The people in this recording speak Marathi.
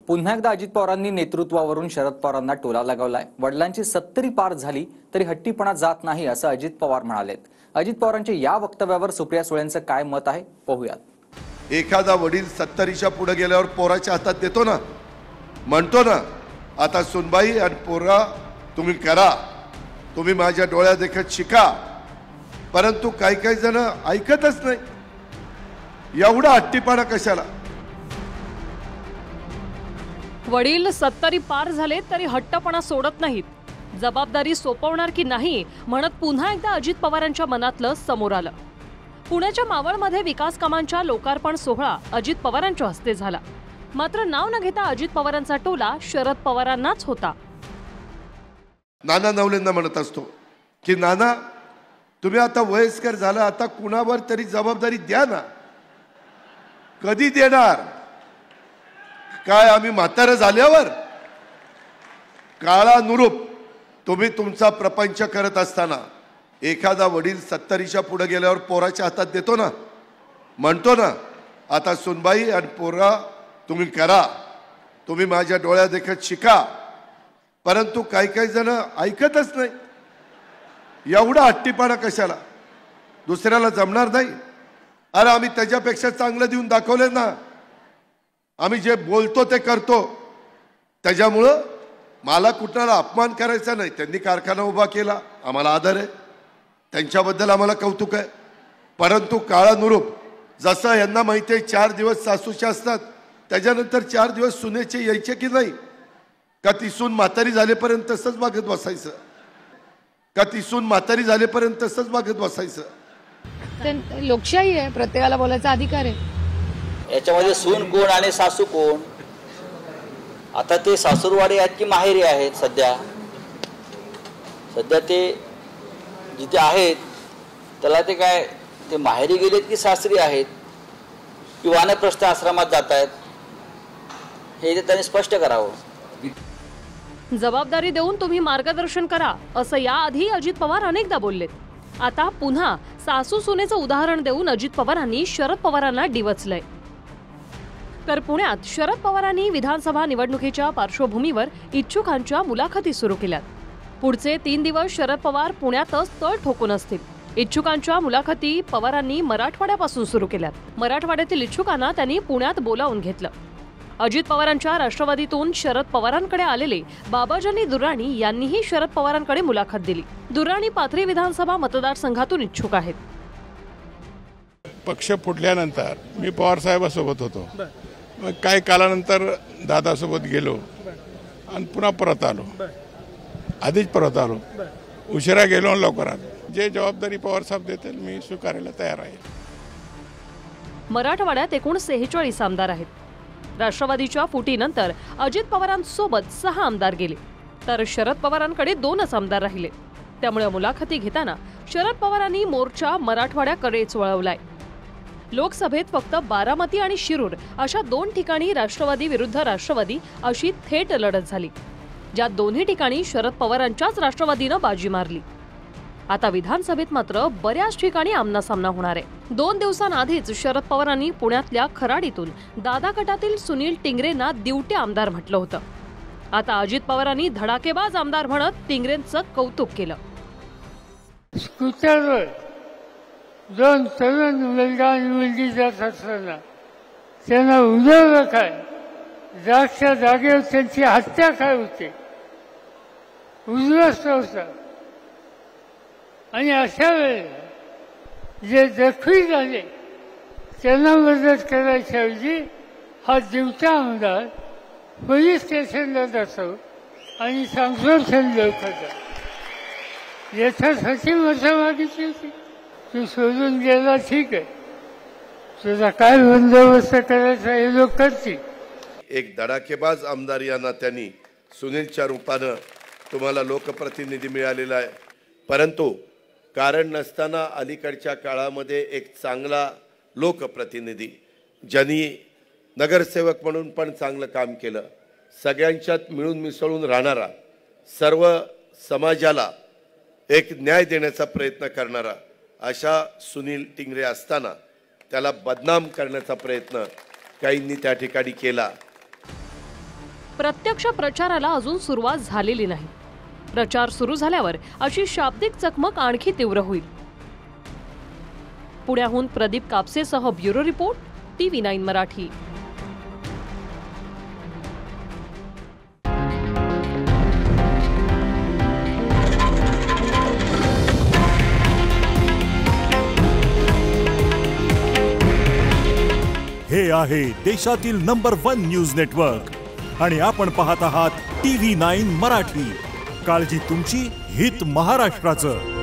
पुन्हा एकदा अजित पवारांनी नेतृत्वावरून शरद पवारांना टोला लगावलाय। वडिलांची 70 पार झाली तरी हट्टीपणा जात नाही असं अजित पवार म्हणालेत। अजित पवारांच्या या वक्तव्यावर सुप्रिया सुळेंचं काय मत आहे पाहूयात। एखादा वडील 70च्या पुढे गेल्यावर पोराच्या हातात देतो ना, म्हणतो ना, आता सुनबाई आणि पोरा तुम्ही करा, तुम्ही माझ्या डोळ्यात देखत शिका, परंतु काही जण ऐकतच नाही। एवढा हट्टीपणा कशाला? वडील 70 पार झाले तरी हट्टपणा सोडत नाहीत। जबाबदारी सोपवणार की नाही म्हणत पुन्हा एकदा अजित पवारांच्या मनातलं समोर आलं। पुण्याच्या मावळमध्ये विकास कामांच्या लोकार्पण सोहळा अजित पवारांच्या हस्ते झाला। मात्र नाव न घेता अजित पवारांचा टोला शरद पवारांनाच होता। नाना नवलेंना म्हणत असतो की नाना, तुम्ही आता वयस्कर झाला, आता कुणावर तरी जबाबदारी द्या ना। कधी देणार? काय आम्ही म्हातारं झाल्यावर? काळानुरूप तुम्ही तुमचा प्रपंच करत असताना एखादा वडील 70च्या पुढे गेल्यावर पोराच्या हातात देतो ना, म्हणतो ना, आता सुनबाई आणि पोरा तुम्ही करा, तुम्ही माझ्या डोळ्यात देखत शिका, परंतु काही जण ऐकतच नाही। एवढा हट्टीपणा कशाला? दुसऱ्याला जमणार नाही? अरे आम्ही त्याच्यापेक्षा चांगलं देऊन दाखवले ना। आम्ही जे बोलतो ते करतो, त्याच्यामुळं मला कुठला अपमान करायचा नाही। त्यांनी कारखाना उभा केला, आम्हाला आदर आहे, त्यांच्याबद्दल आम्हाला कौतुक आहे, परंतु काळानुरूप जसं यांना माहिती आहे 4 दिवस सासूचे असतात, त्याच्यानंतर 4 दिवस सुनेचे यायचे की नाही? का ती सून म्हातारी झालेपर्यंत तसंच मागत बसायचं? का ती सून म्हातारी झालेपर्यंत तसंच मागत बसायचं? लोकशाही आहे, प्रत्येकाला बोलायचा अधिकार आहे। याच्यामध्ये सून कोण आणि सासू कोण? आता ते सासूरवाडी आहेत की माहेरी आहेत? सध्या ते जिथे आहेत त्याला ते काय ते माहेरी गेलेत की सासरी आहेत की वानप्रस्थ आश्रमात जात आहेत, हे त्यांनी स्पष्ट करावं। जबाबदारी देऊन तुम्ही मार्गदर्शन करा असं याआधी अजित पवार अनेकदा बोललेत। आता पुन्हा सासू सुनेचं उदाहरण देऊन अजित पवारांनी शरद पवारांना डिवचलंय। तर पुण्यात शरद पवारांनी विधानसभा निवडणुकीच्या पार्श्वभूमीवर इच्छुकांच्या मुलाखती सुरू केल्यात। पुढचे 3 दिवस शरद पवार पुण्यातच तळ ठोकून असतील। इच्छुकांच्या मुलाखती पवारांनी मराठवाड्यापासून सुरू केल्यात। मराठवाड्यातील इच्छुकांना त्यांनी पुण्यात बोलावून घेतलं। अजित पवारांच्या राष्ट्रवादीतून शरद पवारांकडे आलेले बाबाजानी दुर्राणी यांनीही शरद पवारांकडे मुलाखत दिली। दुर्राणी पाथरी विधानसभा मतदारसंघातून इच्छुक आहेत। पक्ष फुटल्यानंतर मी पवार साहेबांसोबत होतो, मग काही कालानंतर दादासोबत गेलो आणि पुन्हा परत आलो, आधीच परत आलो, उशिरा गेलो आणि लवकर आलो। जे जबाबदारी पवार साहेब देतील मी स्वीकारायला तयार आहे। मराठवाड्यात एकूण 46 आमदार आहेत। राष्ट्रवादीच्या फुटीनंतर अजित पवारांसोबत 6 आमदार गेले, तर शरद पवारांकडे 2च आमदार राहिले। त्यामुळे मुलाखती घेताना शरद पवारांनी मोर्चा मराठवाड्याकडेच वळवलाय। लोकसभेत फक्त बारामती आणि शिरूर अशा 2 ठिकाणी राष्ट्रवादी विरुद्ध राष्ट्रवादी अशी थेट लढत झाली, ज्यात दोन्ही ठिकाणी शरद पवारांच्याच राष्ट्रवादीनं बाजी मारली। आता विधानसभेत मात्र बऱ्याच ठिकाणी आमनासामना होणार आहे। 2 दिवसांआधीच शरद पवारांनी पुण्यातल्या खराडीतून दादा गटातील सुनील टिंगरेंना दिवटे आमदार म्हटलं होतं। आता अजित पवारांनी धडाकेबाज आमदार म्हणत टिंगरेंचं कौतुक केलं। स्कूटरवर 2 तरुण मुलगा आणि मुलगी जात असताना त्यांना उडवलं काय? जागच्या जागेवर त्यांची हत्या काय होते? उद्ध्वस्त होता। आणि अशा वेळेला जे जखमी झाले त्यांना मदत करायच्या ऐवजी हा दिवटा आमदार पोलीस स्टेशनला जातो आणि सांगतो लवकर याच्यासाठी मजा मागितली होती। तू सोडून गेला, ठीक आहे, तुझा काय बंदोबस्त करायचा हे लोक करतील। एक धडाकेबाज आमदार यांना त्यांनी सुनीलच्या रूपानं तुम्हाला लोकप्रतिनिधी मिळालेला आहे, परंतु कारण नसताना अलीकडच्या काळामध्ये एक चांगला लोकप्रतिनिधी ज्यांनी नगरसेवक म्हणून पण चांगलं काम केलं, सगळ्यांच्यात मिळून मिसळून राहणारा, सर्व समाजाला एक न्याय देण्याचा प्रयत्न करणारा अशा सुनील टिंगरे असताना त्याला बदनाम करण्याचा प्रयत्न काहींनी त्या ठिकाणी केला। प्रत्यक्ष प्रचाराला अजून सुरुवात झालेली नाही. प्रचार सुरू झाल्यावर अशी शाब्दिक चकमक आणखी तीव्र होईल. पुण्याहून प्रदीप कापसेसह ब्युरो रिपोर्ट, TV9 मराठी. हे आहे देशातील नंबर 1 न्यूज नेटवर्क आणि आपण पाहत आहात TV9 मराठी. काळजी तुमची, हित महाराष्ट्राचं.